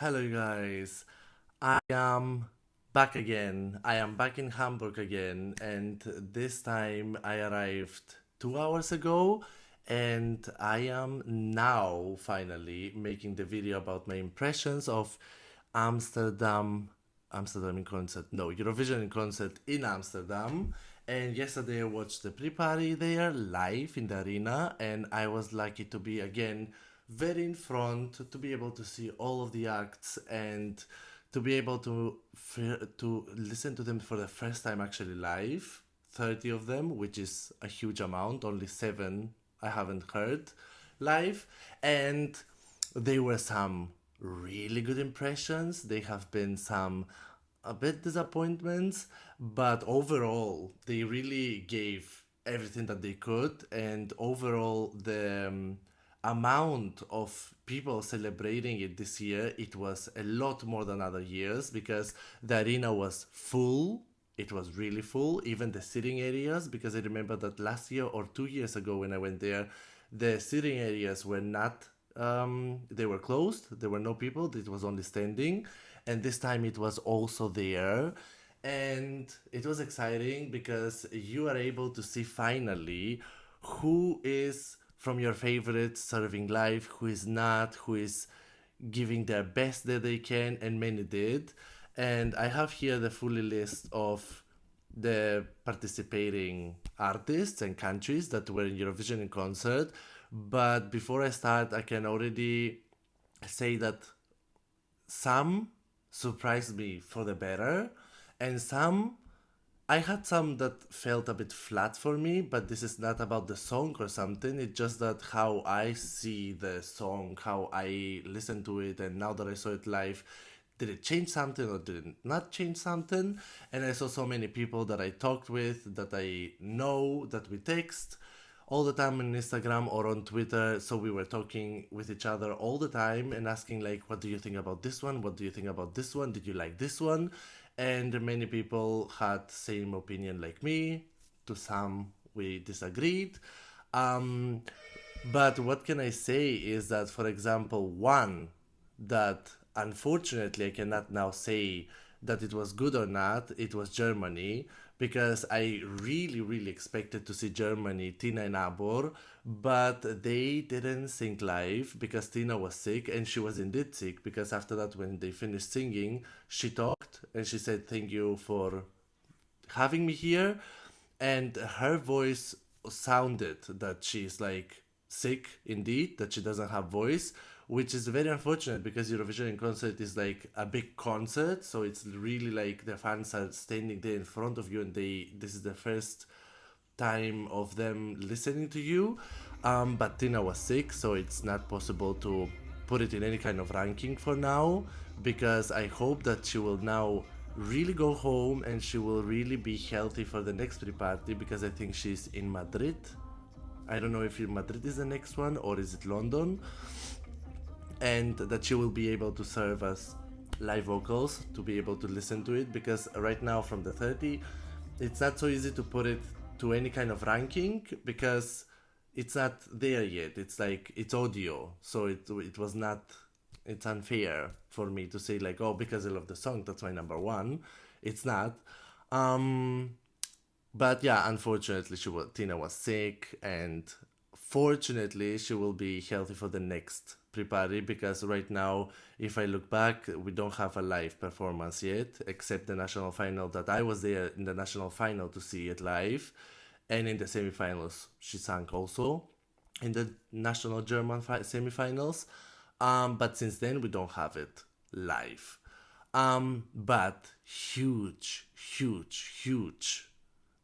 Hello, guys. I am back again. I am back in Hamburg again, and this time I arrived 2 hours ago, and I am now finally making the video about my impressions of Amsterdam. Amsterdam in concert, no, Eurovision in concert in Amsterdam. And yesterday I watched the pre-party there live in the arena, and I was lucky to be again very in front, to be able to see all of the acts and to be able to listen to them for the first time actually live. 30 of them, which is a huge amount. Only 7 I haven't heard live, and there were some really good impressions. There have been some a bit disappointments, but overall they really gave everything that they could, and overall the amount of people celebrating it this year, it was a lot more than other years because the arena was full. It was really full, even the sitting areas, because I remember that last year or 2 years ago when I went there, the sitting areas were not, they were closed, there were no people, it was only standing, and this time it was also there. And it was exciting because you are able to see finally who is from your favorites serving live, who is not, who is giving their best that they can, and many did. And I have here the full list of the participating artists and countries that were in Eurovision in concert. But before I start, I can already say that some surprised me for the better, and some I had some that felt a bit flat for me, but this is not about the song or something. It's just that how I see the song, how I listen to it, and now that I saw it live, did it change something or did it not change something? And I saw so many people that I talked with, that I know, that we text all the time on Instagram or on Twitter. So we were talking with each other all the time and asking like, what do you think about this one? What do you think about this one? Did you like this one? And many people had same opinion like me. To some we disagreed. Um, but what can I say is that, for example, one that unfortunately I cannot now say that it was good or not, it was Germany, because I really, really expected to see Germany, Tina and Abor, but they didn't sing live because Tina was sick, and she was indeed sick because after that, when they finished singing, she talked and she said, "Thank you for having me here," and her voice sounded that she's like sick indeed, that she doesn't have voice, which is very unfortunate because Eurovision in concert is like a big concert, so it's really like the fans are standing there in front of you, and they this is the first time of them listening to you. But Tina was sick, so it's not possible to put it in any kind of ranking for now, because I hope that she will now really go home and she will really be healthy for the next pre-party, because I think she's in Madrid. I don't know if Madrid is the next one or is it London, and that she will be able to serve us live vocals to be able to listen to it, because right now from the 30 it's not so easy to put it to any kind of ranking because it's not there yet. It's like it's audio, so it was not, it's unfair for me to say like, oh, because I love the song that's my number one. It's not. um but yeah, unfortunately, Tina was sick, and fortunately, she will be healthy for the next pre-party, because right now, if I look back, we don't have a live performance yet, except the national final that I was there in the national final to see it live, and in the semifinals she sang also in the national German semifinals. But since then we don't have it live. But huge, huge, huge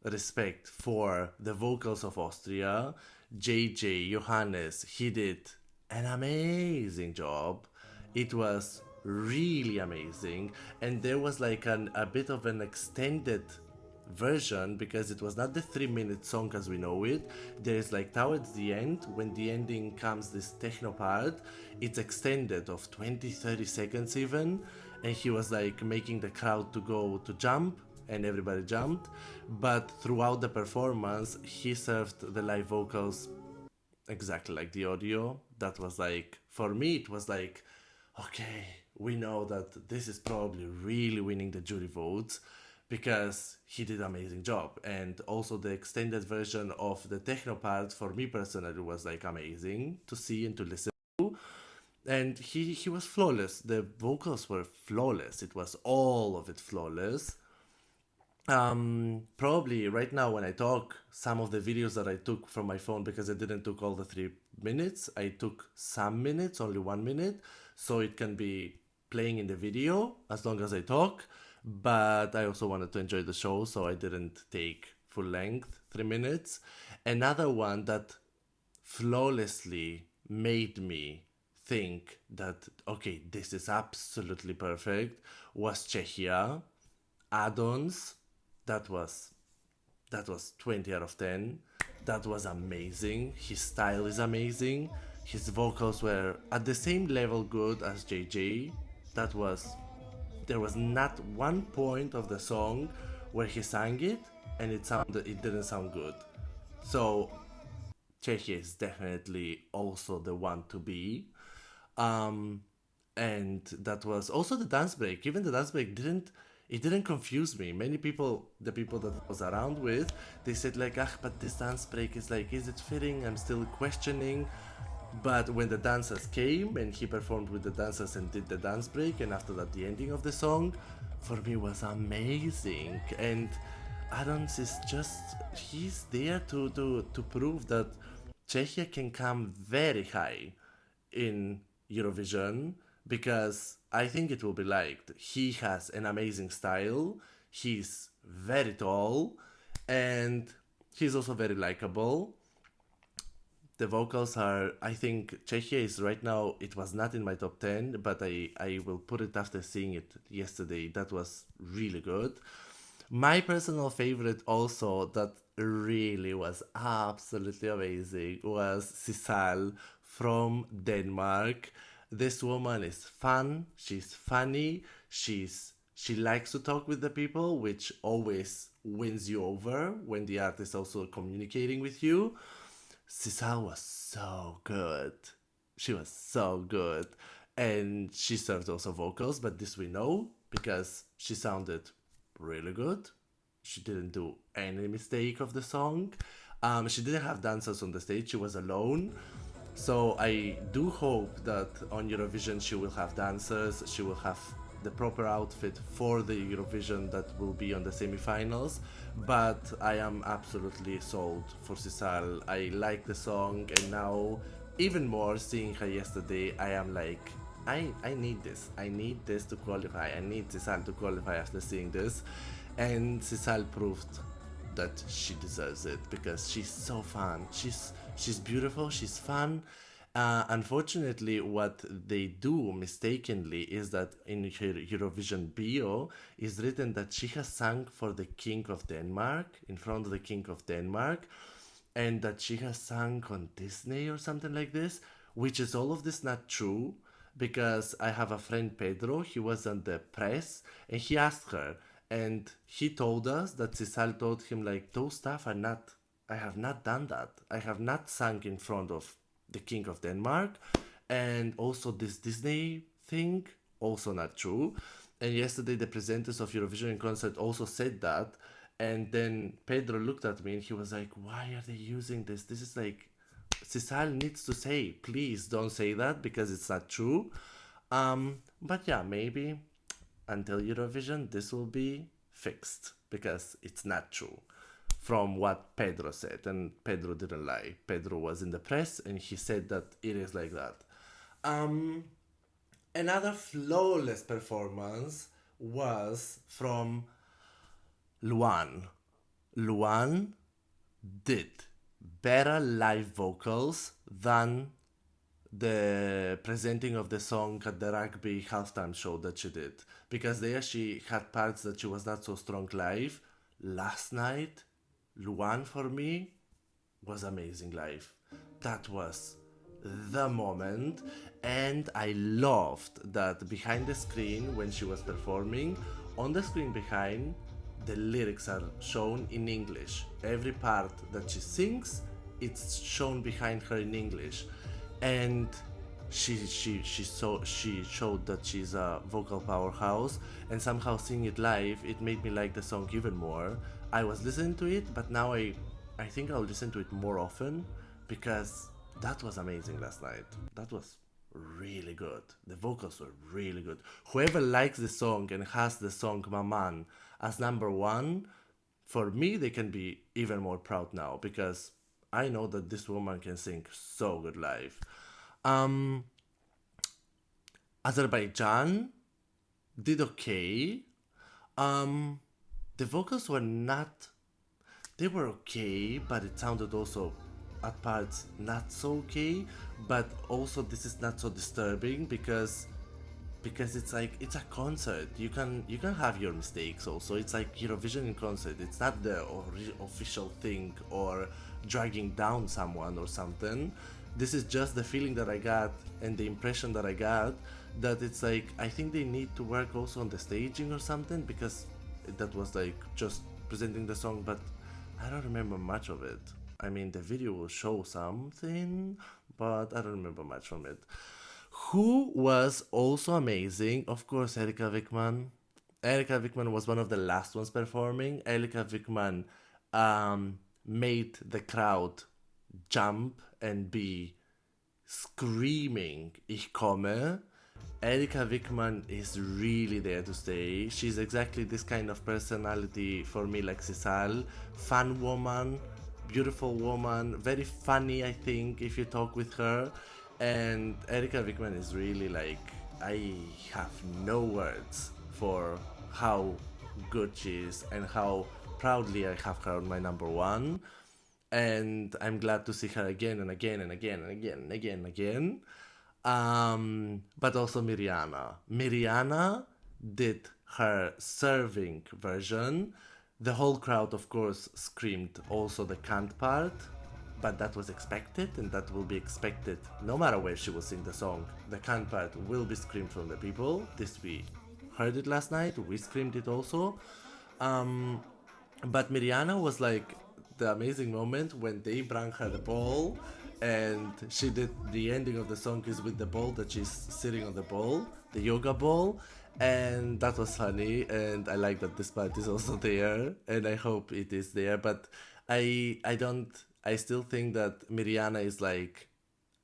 respect for the vocals of Austria. JJ, Johannes, he did an amazing job. It was really amazing. And there was like a bit of an extended version, because it was not the 3 minute song as we know it. There is like towards the end, when the ending comes, this techno part, it's extended of 20-30 seconds even, and he was like making the crowd to go to jump, and everybody jumped. But throughout the performance, he served the live vocals exactly like the audio. That was like, for me, it was like, okay, we know that this is probably really winning the jury votes because he did an amazing job. And also the extended version of the techno part for me personally was like amazing to see and to listen to. And he was flawless. The vocals were flawless. It was all of it flawless. Probably right now when I talk, some of the videos that I took from my phone, because I didn't took all the 3 minutes, I took some minutes, only 1 minute, so it can be playing in the video as long as I talk. But I also wanted to enjoy the show, so I didn't take full length 3 minutes. Another one that flawlessly made me think that okay, this is absolutely perfect was Czechia. Add-ons, that was that was 20 out of 10. That was amazing. His style is amazing. His vocals were at the same level good as JJ. That was There was not one point of the song where he sang it and it didn't sound good. So Czechia is definitely also the one to be. Um, and that was also the dance break. Even the dance break didn't confuse me. Many people, the people that I was around with, they said like, ah, but this dance break is like, is it fitting? I'm still questioning. But when the dancers came and he performed with the dancers and did the dance break, and after that the ending of the song, for me was amazing. And Adams is just he's there to prove that Czechia can come very high in Eurovision because I think it will be liked. He has an amazing style. He's very tall, and he's also very likable. The vocals are, I think Czechia is right now, it was not in my top 10, but I will put it after seeing it yesterday. That was really good. My personal favorite also that really was absolutely amazing was Sisal from Denmark. This woman is fun, she's funny, she likes to talk with the people, which always wins you over when the artist also communicating with you. Sisal was so good. She was so good. And she served also vocals, but this we know because she sounded really good. She didn't do any mistake of the song. She didn't have dancers on the stage, she was alone. So I do hope that on Eurovision she will have dancers, she will have the proper outfit for the Eurovision that will be on the semifinals. But I am absolutely sold for Sisal. I like the song, and now even more seeing her yesterday, I am like, I need this. I need this to qualify. I need Sisal to qualify after seeing this. And Sisal proved that she deserves it because she's so fun. She's beautiful. She's fun. Unfortunately, what they do mistakenly is that in her Eurovision bio is written that she has sung for the King of Denmark, in front of the King of Denmark, and that she has sung on Disney or something like this, which is all of this not true because I have a friend Pedro, he was on the press and he asked her, and he told us that Cisal told him like those stuff are not, I have not done that. I have not sung in front of the King of Denmark, and also this Disney thing, also not true. And yesterday the presenters of Eurovision in concert also said that, and then Pedro looked at me and he was like, why are they using this? This is like, Cisal needs to say, please don't say that because it's not true. But yeah, maybe until Eurovision this will be fixed because it's not true from what Pedro said, and Pedro didn't lie. Pedro was in the press and he said that it is like that. Another flawless performance was from Luan. Luan did better live vocals than the presenting of the song at the rugby halftime show that she did, because there she had parts that she was not so strong live. Last night, Luan for me was amazing live. That was the moment, and I loved that behind the screen when she was performing, on the screen behind, the lyrics are shown in English. Every part that she sings, it's shown behind her in English. And she showed that she's a vocal powerhouse, and somehow seeing it live, it made me like the song even more. I was listening to it, but now I think I'll listen to it more often because that was amazing last night. That was really good. The vocals were really good. Whoever likes the song and has the song Maman as number one, for me, they can be even more proud now because I know that this woman can sing so good live. Um, Azerbaijan did okay. Um, the vocals were not, they were okay, but it sounded also at parts not so okay. But also, this is not so disturbing because it's like it's a concert. You can have your mistakes also. It's like Eurovision in concert. It's not the official thing or dragging down someone or something. This is just the feeling that I got and the impression that I got, that it's like I think they need to work also on the staging or something, because that was like just presenting the song, but I don't remember much of it. I mean, the video will show something, but I don't remember much from it. Who was also amazing? Of course, Erika Wickman. Erika Wickman was one of the last ones performing. Erika Wickman made the crowd jump and be screaming, Ich komme. Erika Wickman is really there to stay. She's exactly this kind of personality for me, like Sisal. Fun woman, beautiful woman, very funny, I think, if you talk with her. And Erika Wickman is really like, I have no words for how good she is and how proudly I have her on my number one. And I'm glad to see her again and again and again and again and again and again. But also Miriana. Miriana did her serving version. The whole crowd, of course, screamed also the cant part, but that was expected, and that will be expected no matter where she will sing the song. The cant part will be screamed from the people. This we heard it last night. We screamed it also. But Miriana was like the amazing moment when they brought her the ball, and she did the ending of the song is with the ball that she's sitting on the ball, the yoga ball, and that was funny. And I like that this part is also there, and I hope it is there. But I don't. I still think that Miriana is like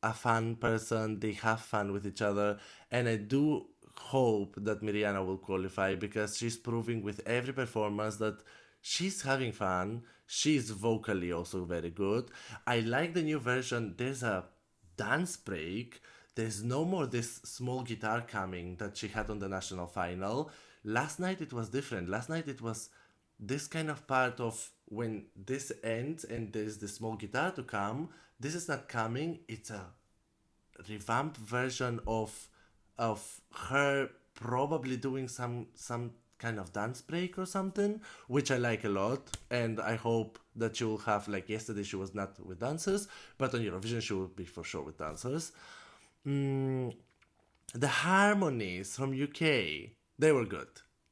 a fun person. They have fun with each other, and I do hope that Miriana will qualify because she's proving with every performance that she's having fun. She's vocally also very good. I like the new version. There's a dance break. There's no more this small guitar coming that she had on the national final. Last night it was different. Last night it was this kind of part of when this ends and there's the small guitar to come. This is not coming. It's a revamped version of her probably doing some kind of dance break or something, which I like a lot. And I hope that she will have, like yesterday she was not with dancers, but on Eurovision she will be for sure with dancers. The harmonies from UK, they were good.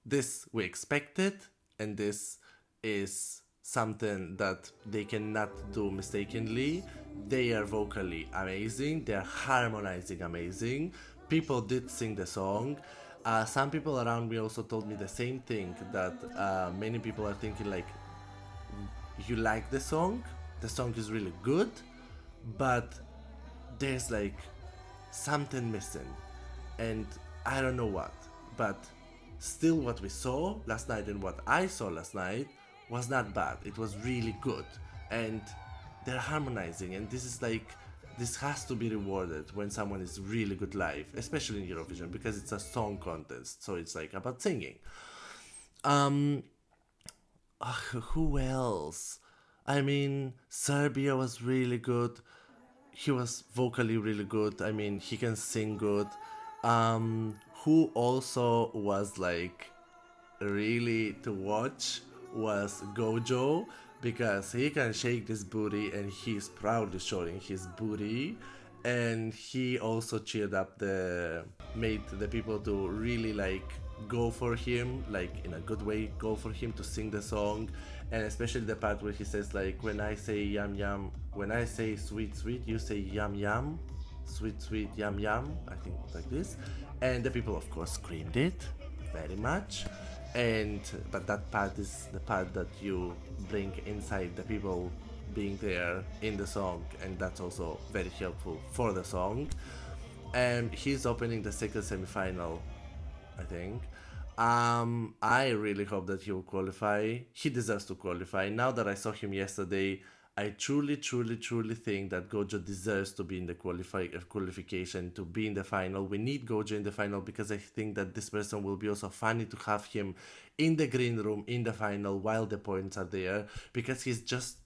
This we expected, and this is something that they cannot do mistakenly. They are vocally amazing, they are harmonizing amazing. People did sing the song. Some people around me also told me the same thing, that many people are thinking like, you like the song is really good, but there's like something missing, and I don't know what. But still, what we saw last night and what I saw last night was not bad. It was really good, and they're harmonizing, and this is like, this has to be rewarded when someone is really good live, especially in Eurovision, because it's a song contest, so it's like about singing. Um, who else? I mean, Serbia was really good. He was vocally really good. I mean, he can sing good. Who also was like really to watch was Gojo, because he can shake this booty and he's proudly showing his booty, and he also cheered up made the people to really like go for him, like in a good way, go for him to sing the song. And especially the part where he says like, when I say yum yum, when I say sweet sweet, you say yum yum. sweet, sweet, yum, yum, I think like this. And the people, of course, screamed it very much. And but that part is the part that you bring inside the people being there in the song, and that's also very helpful for the song. And he's opening the second semifinal, I think. I really hope that he will qualify. He deserves to qualify. Now that I saw him yesterday, I truly, truly, truly think that Gojo deserves to be in the qualification, to be in the final. We need Gojo in the final because I think that this person will be also funny to have him in the green room in the final while the points are there, because he's just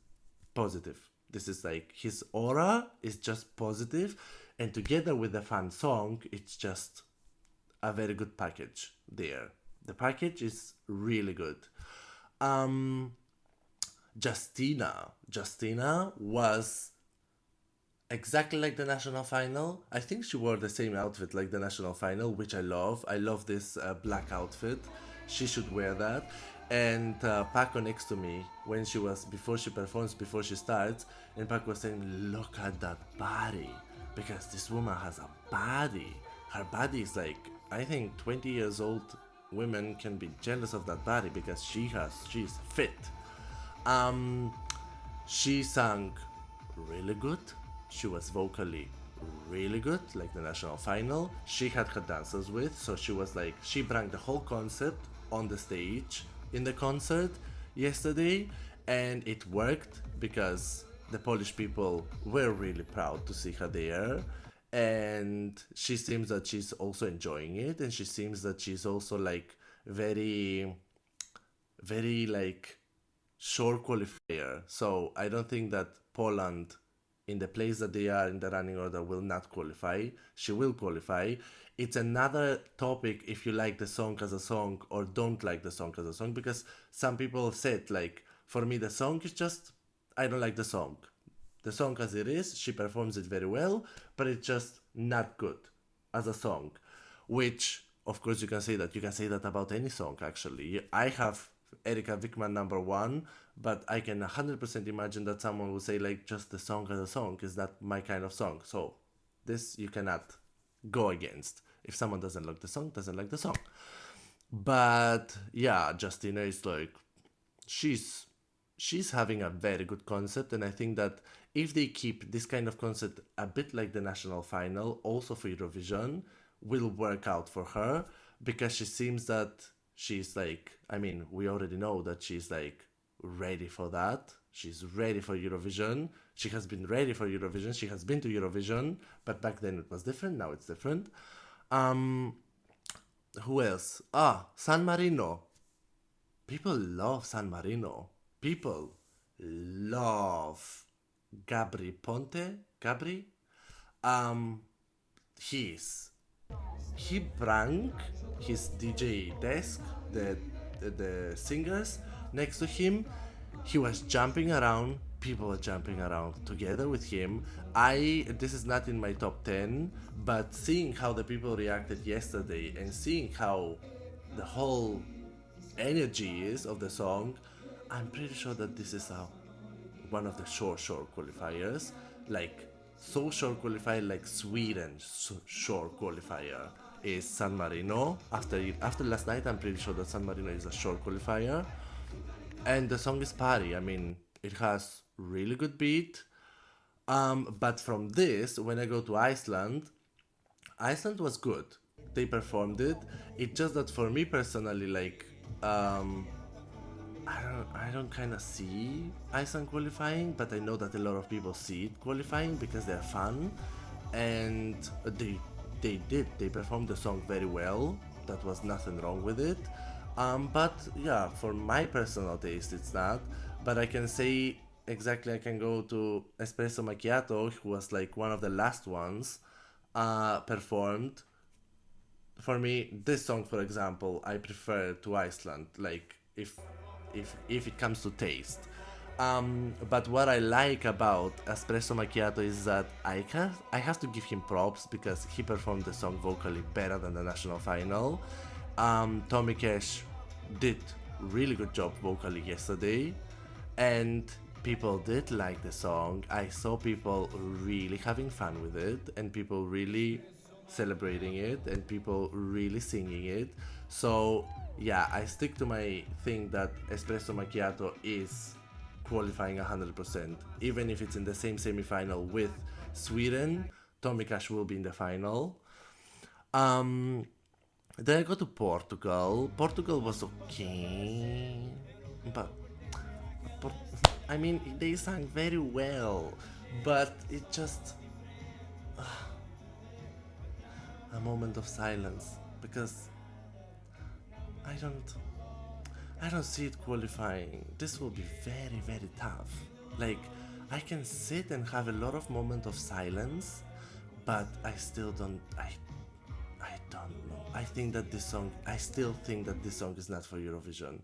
positive. This is like his aura is just positive, and together with the fun song, it's just a very good package there. The package is really good. Um, Justina was exactly like the national final. I think she wore the same outfit like the national final, which I love. I love this black outfit. She should wear that. And Paco next to me, when she was, before she performs, before she starts, and Paco was saying, "Look at that body," because this woman has a body. Her body is like, I think 20 years old women can be jealous of that body because she's fit. Um, she sang really good. She was vocally really good, like the national final. She had her dancers with, so she was like, she brought the whole concept on the stage in the concert yesterday, and it worked because the Polish people were really proud to see her there. And she seems that she's also enjoying it, and she seems that she's also like very, very like sure qualifier. So I don't think that Poland, in the place that they are in the running order, will not qualify. She will qualify. It's another topic if you like the song as a song or don't like the song as a song, because some people said, like, for me the song is just, I don't like the song. The song as it is, she performs it very well, but it's just not good as a song. Which, of course, you can say that. You can say that about any song, actually. I have Erika Wickman number one, but I can 100% imagine that someone will say, like, just the song as a song is not my kind of song. So, this you cannot go against. If someone doesn't like the song, doesn't like the song. But, yeah, Justina is like, she's she's having a very good concept, and I think that if they keep this kind of concept a bit like the national final also for Eurovision, will work out for her, because she seems that she's like, I mean, we already know that she's like ready for that. She's ready for Eurovision. She has been ready for Eurovision. She has been to Eurovision, but back then it was different. Now it's different. Um, who else? San Marino. People love San Marino. People love Gabri Ponte. Gabri. Um, he's he brought his DJ desk, the singers next to him. He was jumping around. People were jumping around together with him. This is not in my top 10, but seeing how the people reacted yesterday and seeing how the whole energy is of the song, I'm pretty sure that this is one of the short qualifiers, like so short qualifier like Sweden short qualifier is San Marino. After last night, I'm pretty sure that San Marino is a short qualifier, and the song is party. I mean, it has really good beat. But from this, when I go to Iceland, Iceland was good. They performed it. It's just that for me personally, like, I don't kind of see Iceland qualifying, but I know that a lot of people see it qualifying because they're fun, and they performed the song very well. That was nothing wrong with it. But yeah, for my personal taste, it's not. But I can say exactly. I can go to Espresso Macchiato, who was like one of the last ones performed. For me, this song, for example, I prefer to Iceland. Like, if it comes to taste. But what I like about Espresso Macchiato is that I have to give him props because he performed the song vocally better than the national final. Tommy Cash did really good job vocally yesterday, and people did like the song. I saw people really having fun with it, and people really celebrating it, and people really singing it. So yeah, I stick to my thing that espresso macchiato is qualifying 100%, even if it's in the same semi-final with Sweden. Tommy Cash will be in the final. Um, then I go to Portugal. Portugal was okay, but Por- I mean they sang very well, but it just a moment of silence because I don't I don't see it qualifying. This will be very very tough. Like I can sit and have a lot of moment of silence, but I still don't I don't know. I still think that this song is not for Eurovision.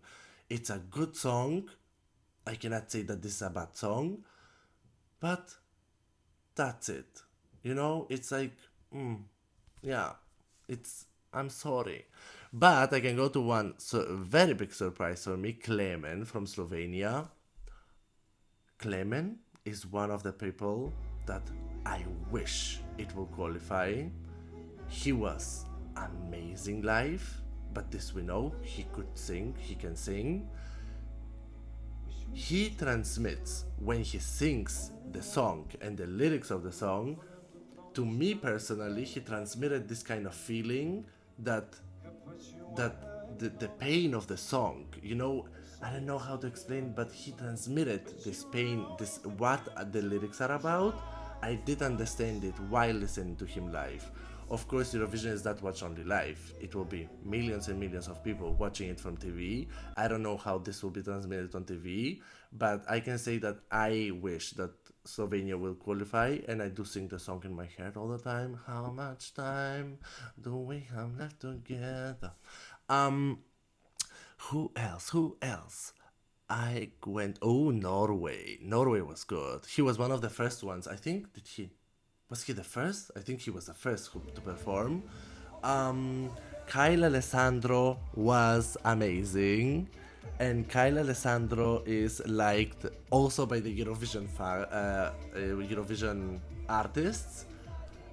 It's a good song. I cannot say that this is a bad song, but that's it. It's like, yeah, it's, I'm sorry. But I can go to one very big surprise for me, Klemen from Slovenia. Klemen is one of the people that I wish it will qualify. He was amazing live, but this we know, he could sing, he can sing. He transmits when he sings the song and the lyrics of the song. To me personally, he transmitted this kind of feeling that the pain of the song, I don't know how to explain, but he transmitted this pain, this what the lyrics are about. I did understand it while listening to him live. Of course, Eurovision is not watched only live. It will be millions and millions of people watching it from TV. I don't know how this will be transmitted on TV, but I can say that I wish that Slovenia will qualify, and I do sing the song in my head all the time. How much time do we have left together? Um, who else? Who else? I went. Oh, Norway. Norway was good. He was one of the first ones. I think. Did he? Was he the first? I think he was the first to perform. Um, Kyle Alessandro was amazing, and Kyle Alessandro is liked also by the Eurovision artists.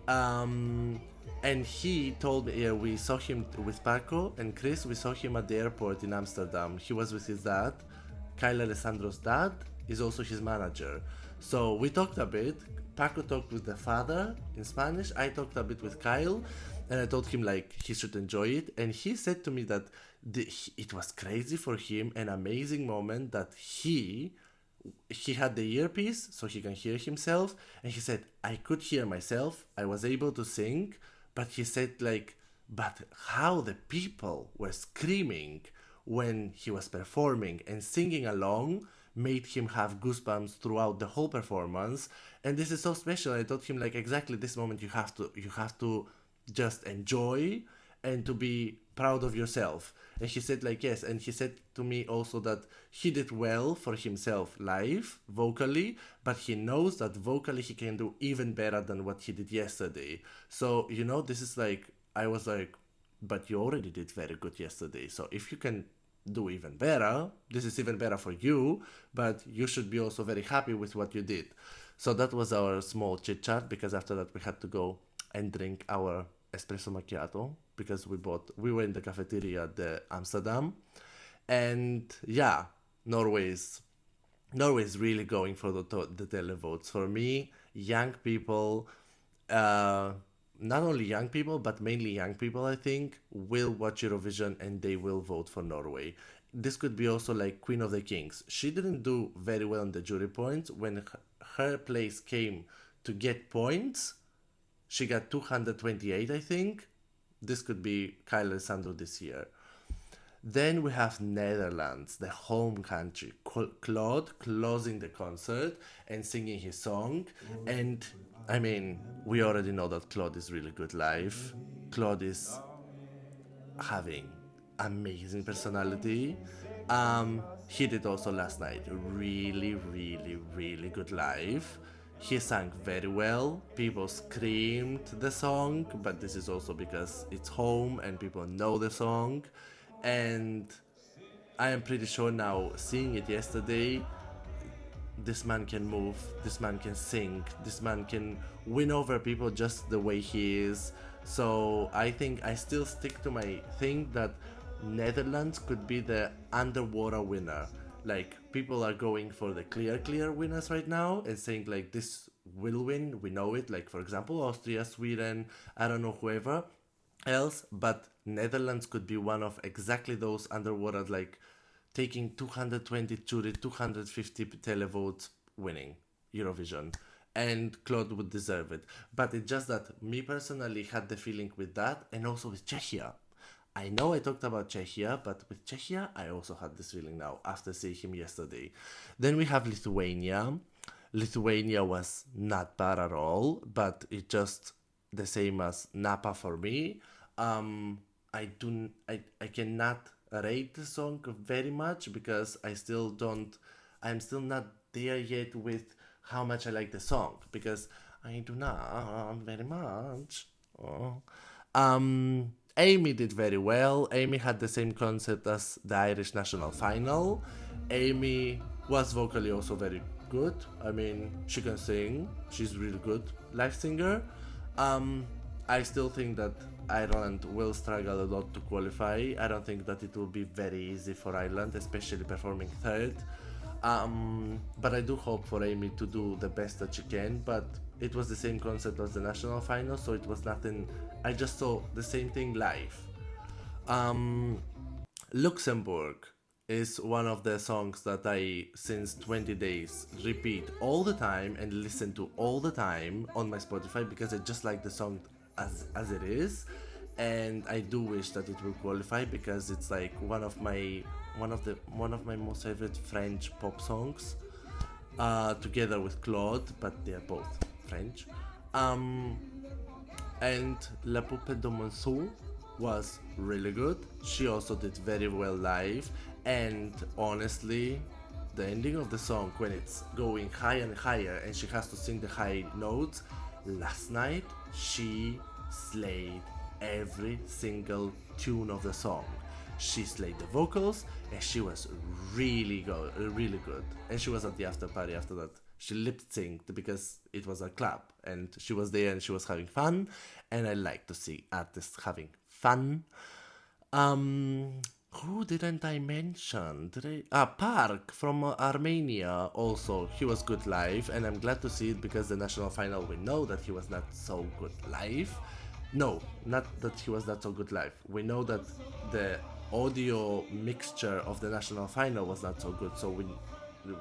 Um, and he told me, yeah, we saw him with Paco and Chris. We saw him at the airport in Amsterdam. He was with his dad. Kyle Alessandro's dad is also his manager. So we talked a bit. Paco talked with the father in Spanish. I talked a bit with Kyle, and I told him like he should enjoy it. And he said to me that it was crazy for him, an amazing moment that he had the earpiece so he can hear himself, and he said I could hear myself. I was able to sing, but he said like, but how the people were screaming when he was performing and singing along made him have goosebumps throughout the whole performance. And this is so special. I told him like exactly this moment you have to just enjoy and to be proud of yourself. And he said like yes, and he said to me also that he did well for himself live vocally, but he knows that vocally he can do even better than what he did yesterday. So this is like, I was like, but you already did very good yesterday, so if you can do even better, this is even better for you, but you should be also very happy with what you did. So that was our small chit chat, because after that we had to go and drink our espresso macchiato because we were in the cafeteria at the Amsterdam. And yeah, Norway is really going for the televotes. For me, young people, uh, not only young people, but mainly young people, I think, will watch Eurovision and they will vote for Norway. This could be also like Queen of the Kings. She didn't do very well on the jury points. When her place came to get points, she got 228, I think. This could be Kyle Alessandro this year. Then we have Netherlands, the home country. Claude closing the concert and singing his song. And I mean, we already know that Claude is really good live. Claude is having amazing personality. He did also last night really, really, really good live. He sang very well. People screamed the song, but this is also because it's home and people know the song. And I am pretty sure now, seeing it yesterday, this man can move, this man can sing, this man can win over people just the way he is. So I think I still stick to my thing that Netherlands could be the underwater winner. Like, people are going for the clear winners right now and saying like this will win, we know it. Like, for example, Austria, Sweden, I don't know, whoever else, but Netherlands could be one of exactly those underwater, like taking 220 jury, 250 televotes, winning Eurovision. And Claude would deserve it. But it's just that me personally had the feeling with that, and also with Czechia. I know I talked about Czechia, but with Czechia, I also had this feeling now after seeing him yesterday. Then we have Lithuania. Lithuania was not bad at all, but it just the same as Napa for me. I cannot rate the song very much because I'm still not there yet with how much I like the song, because I do not very much. Oh. Amy did very well. Amy had the same concept as the Irish national final. Amy was vocally also very good. I mean, she can sing. She's really good live singer. Um, I still think that Ireland will struggle a lot to qualify. I don't think that it will be very easy for Ireland, especially performing third. But I do hope for Amy to do the best that she can. But it was the same concept as the national final, so it was nothing. I just saw the same thing live. Um, Luxembourg is one of the songs that I, since 20 days, repeat all the time and listen to all the time on my Spotify because I just like the song as it is, and I do wish that it will qualify because it's like one of my most favorite French pop songs, together with Claude, but they're both French. Um, and La Poupée de Monceau was really good. She also did very well live, and honestly, the ending of the song when it's going higher and higher and she has to sing the high notes, last night she slayed every single tune of the song. She slayed the vocals and she was really good. And she was at the after party after that. She lip synced because it was a club and she was there and she was having fun. And I like to see artists having fun. Who didn't I mention? Park from Armenia also. He was good live, and I'm glad to see it because the national final we know that he was not so good live. No, not that he was not so good live. We know that the audio mixture of the national final was not so good, so we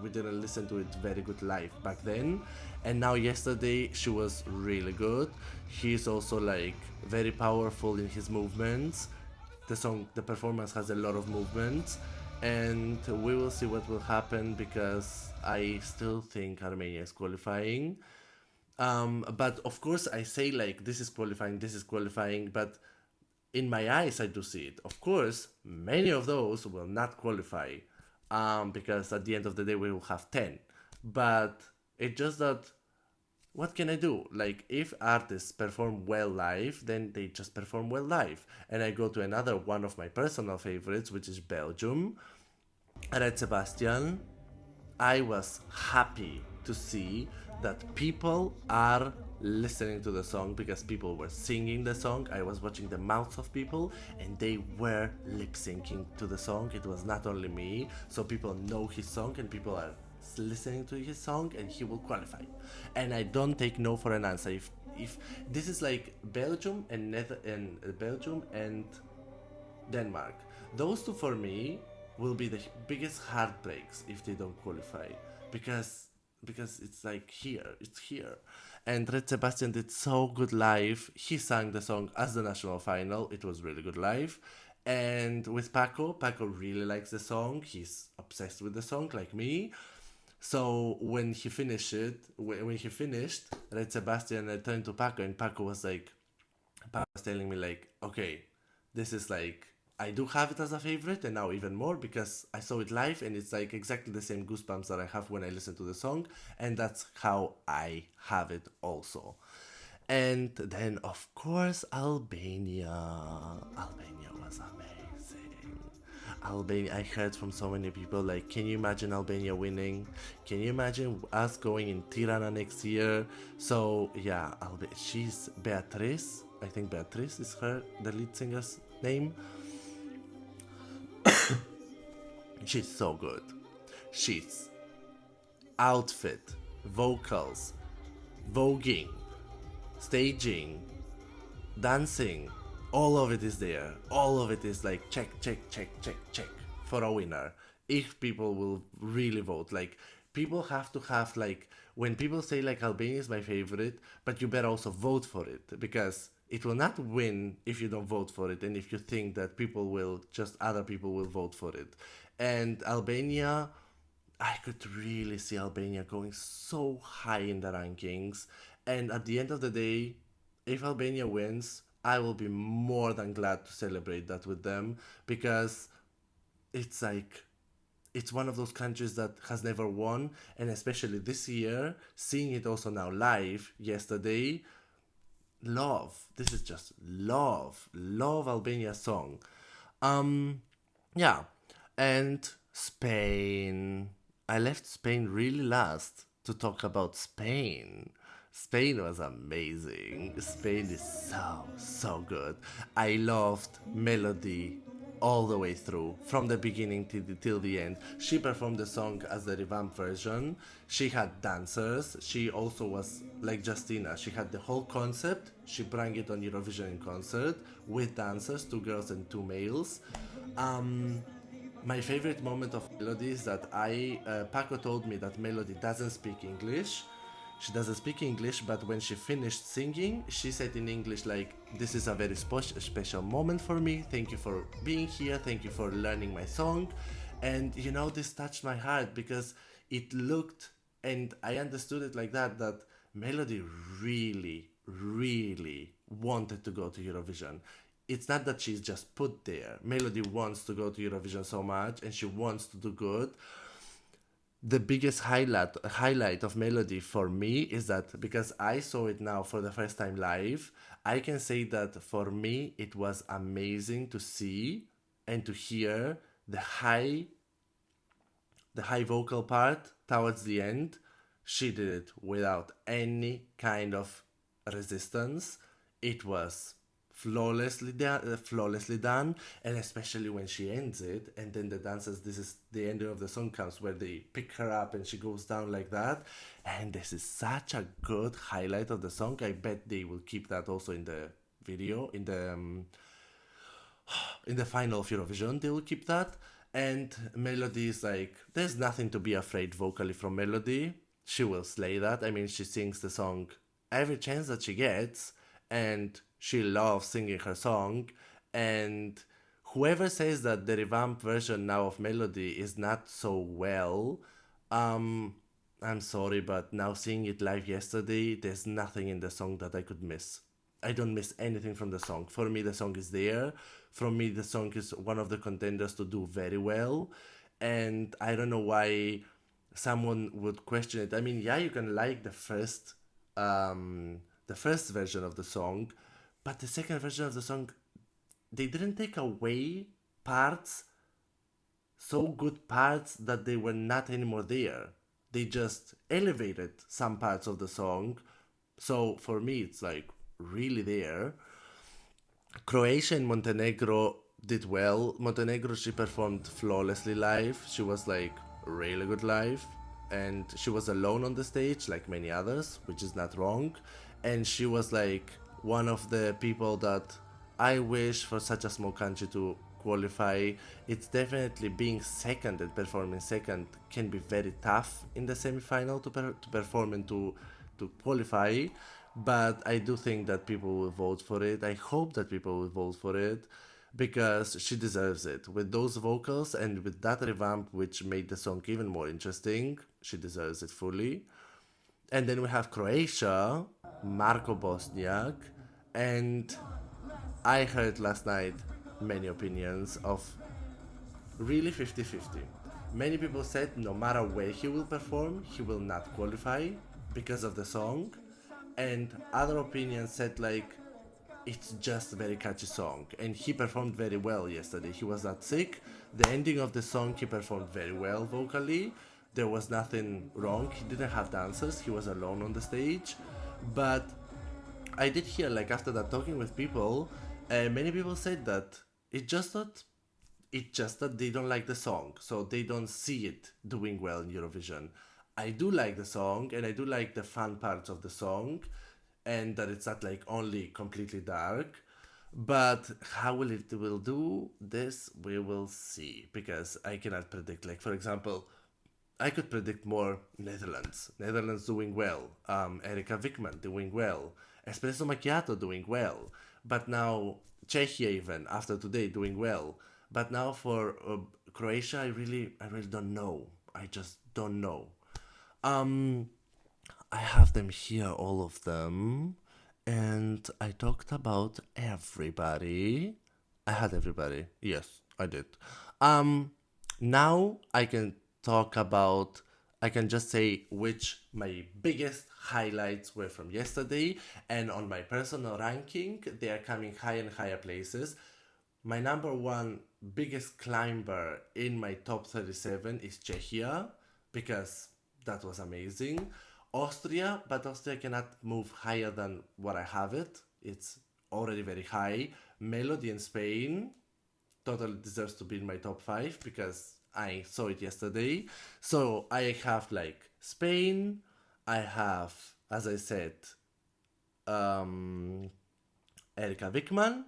didn't listen to it very good live back then. And now yesterday she was really good. He's also like very powerful in his movements. The performance has a lot of movements, and we will see what will happen because I still think Armenia is qualifying. But of course I say like this is qualifying, but in my eyes I do see it. Of course, many of those will not qualify, because at the end of the day we will have 10. But it's just that what can I do? Like, if artists perform well live, then they just perform well live. And I go to another one of my personal favorites, which is Belgium. Red Sebastian. I was happy to see that people are listening to the song because people were singing the song. I was watching the mouths of people and they were lip syncing to the song. It was not only me, so people know his song and people are listening to his song and he will qualify. And I don't take no for an answer. If this is like Belgium and Denmark, those two for me will be the biggest heartbreaks if they don't qualify, because it's like it's here. And Red Sebastian did so good live. He sang the song as the national final. It was really good live. And with Paco really likes the song. He's obsessed with the song like me. So when he finished, Red Sebastian, I turned to Paco, and Paco was telling me like, okay, this is like, I do have it as a favorite, and now even more because I saw it live, and it's like exactly the same goosebumps that I have when I listen to the song, and that's how I have it also. And then of course Albania. Albania was amazing. Albania, I heard from so many people like, can you imagine Albania winning? Can you imagine us going in Tirana next year? So yeah, she's Beatrice. I think Beatrice is the lead singer's name. She's so good. She's outfit, vocals, voguing, staging, dancing, all of it is there. All of it is like check, check, check, check, check for a winner. If people will really vote, like people have to have like when people say like Albania is my favorite, but you better also vote for it because it will not win if you don't vote for it and if you think that other people will vote for it. And Albania, I could really see Albania going so high in the rankings. And at the end of the day, if Albania wins, I will be more than glad to celebrate that with them because it's like it's one of those countries that has never won, and especially this year, seeing it also now live yesterday, love. This is just love Albania song. Yeah, and Spain. I left Spain really last to talk about Spain. Spain was amazing. Spain is so good. I loved Melody all the way through, from the beginning till the end. She performed the song as the revamped version. She had dancers. She also was like Justina. She had the whole concept. She brought it on Eurovision in concert with dancers, 2 girls and 2 males. My favorite moment of Melody is that Paco told me that Melody doesn't speak English. She doesn't speak English, but when she finished singing, she said in English like, "This is a very special moment for me. Thank you for being here. Thank you for learning my song." And you know, this touched my heart because it looked, and I understood it like that Melody really wanted to go to Eurovision. It's not that she's just put there. Melody wants to go to Eurovision so much and she wants to do good. The biggest highlight of Melody for me is that because I saw it now for the first time live, I can say that for me it was amazing to see and to hear the high vocal part towards the end. She did it without any kind of resistance. It was flawlessly done, and especially when she ends it and then the dancers, this is the ending of the song comes where they pick her up and she goes down like that, and this is such a good highlight of the song. I bet they will keep that also in the video, in the final of Eurovision they will keep that. And Melody is like, there's nothing to be afraid vocally from Melody. She will slay that. I mean, she sings the song every chance that she gets, and she loves singing her song. And whoever says that the revamped version now of Melody is not so well, I'm sorry, but now seeing it live yesterday, there's nothing in the song that I could miss. I don't miss anything from the song. For me, the song is there. For me, the song is one of the contenders to do very well. And I don't know why someone would question it. I mean, yeah, you can like the first version of the song, but the second version of the song, they didn't take away parts, so good parts that they were not anymore there. They just elevated some parts of the song. So for me, it's like really there. Croatia and Montenegro did well. Montenegro, she performed flawlessly live. She was like really good live. And she was alone on the stage, like many others, which is not wrong. And she was like one of the people that I wish for such a small country to qualify. It's definitely being second and performing second can be very tough in the semi-final to perform and to qualify. But I do think that people will vote for it. I hope that people will vote for it because she deserves it. With those vocals and with that revamp, which made the song even more interesting, she deserves it fully. And then we have Croatia, Marko Bosniak, and I heard last night many opinions of really 50-50. Many people said no matter where he will perform, he will not qualify because of the song. And other opinions said like, it's just a very catchy song, and he performed very well yesterday. He was not sick. The ending of the song, he performed very well vocally. There was nothing wrong. He didn't have dancers. He was alone on the stage. But I did hear, like, after that, talking with people, many people said that it just that they don't like the song, so they don't see it doing well in Eurovision. I do like the song, and I do like the fun parts of the song, and that it's not like only completely dark. But how will do this? We will see, because I cannot predict. Like, for example, I could predict more Netherlands. Netherlands doing well. Erika Wickman doing well. Espresso Macchiato doing well. But now Czechia, even after today, doing well. But now for Croatia, I really don't know. I just don't know. Um, I have them here, all of them, and I talked about everybody. I had everybody. Yes, I did. Um, Now I can talk about. I can just say which my biggest highlights were from yesterday, and on my personal ranking, they are coming higher and higher places. My number one biggest climber in my top 37 is Czechia, because that was amazing. Austria, but Austria cannot move higher than what I have it. It's already very high. Melody in Spain totally deserves to be in my top five because I saw it yesterday. So I have like Spain, I have, as I said, um, Erika Wickman,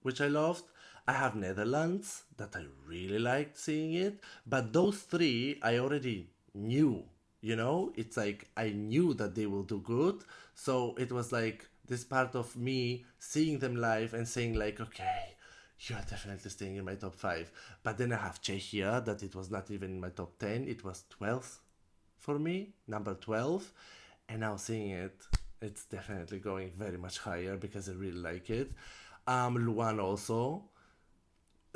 which I loved. I have Netherlands, that I really liked seeing it. But those three I already knew, you know? It's like I knew that they will do good. So it was like this part of me seeing them live and saying, like, okay, you are definitely staying in my top five. But then I have Czechia, that it was not even in my top 10, it was 12th for me, number 12. And now seeing it, it's definitely going very much higher because I really like it. Luan also.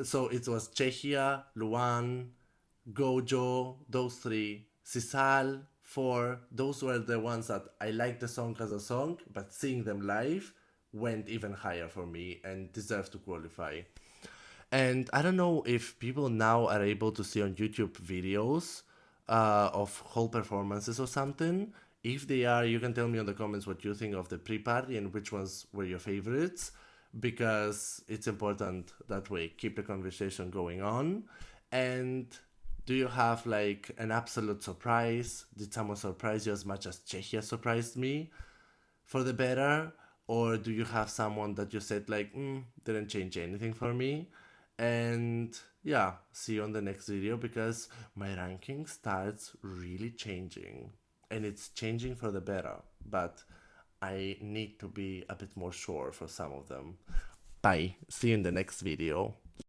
So it was Czechia, Luan, Gojo, those three. Sisal, four. Those were the ones that I liked the song as a song, but seeing them live went even higher for me and deserve to qualify. And I don't know if people now are able to see on YouTube videos of whole performances or something. If they are, you can tell me in the comments what you think of the pre-party and which ones were your favorites, because it's important that way. Keep the conversation going on. And do you have like an absolute surprise? Did someone surprise you as much as Czechia surprised me for the better? Or do you have someone that you said like, didn't change anything for me? And yeah, see you on the next video, because my ranking starts really changing, and it's changing for the better, but I need to be a bit more sure for some of them. Bye, see you in the next video.